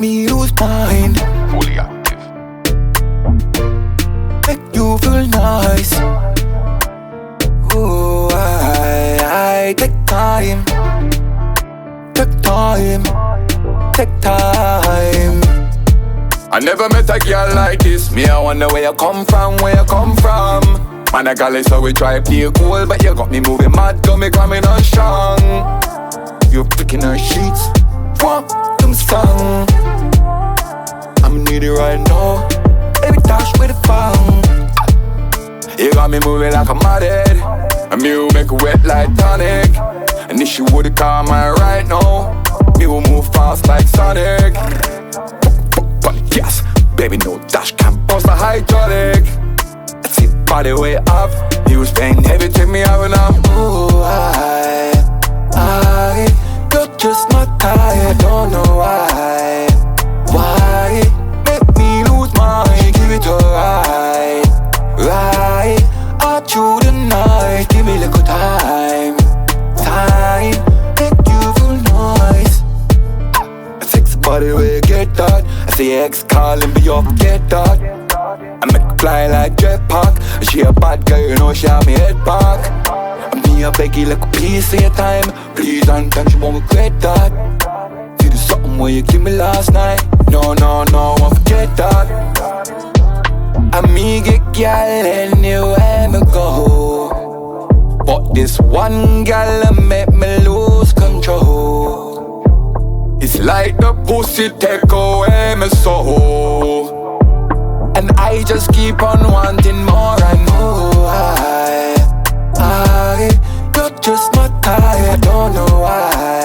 me lose mind. Fully active. Make you feel nice. Ooh, I take time. Take time. Take time. I never met a girl like this. Me, I wonder where you come from, where you come from. Man, I got it, so we try play cool, but you got me moving mad, got me coming on strong. You're picking her sheets, them song. I'm needy right now, baby dash with a phone. You got me moving like a madhead, and me will make it wet like tonic. And if she would've call my right now, me will move fast like Sonic. Yes, baby, no dash, can't bust a hydraulic. I see body way up. He was paying heavy, take me out and I'm ooh, you're just not tired, don't know why. Why? Make me lose mine, give it a ride. Right, all through the night, give me a little time. Time, make you feel nice. I take somebody where you get that. I see your ex calling, but you forget that. I make her fly like jetpack. She a bad girl, you know she have me head back. And me a beg you like a piece of your time. Please don't you won't regret that. If you do something where you give me last night, no, won't forget that. I me get girl anywhere me go, but this one girl make me lose control. It's like the pussy take away my soul, and I just keep on wanting more and more. You're just not tired, don't know why.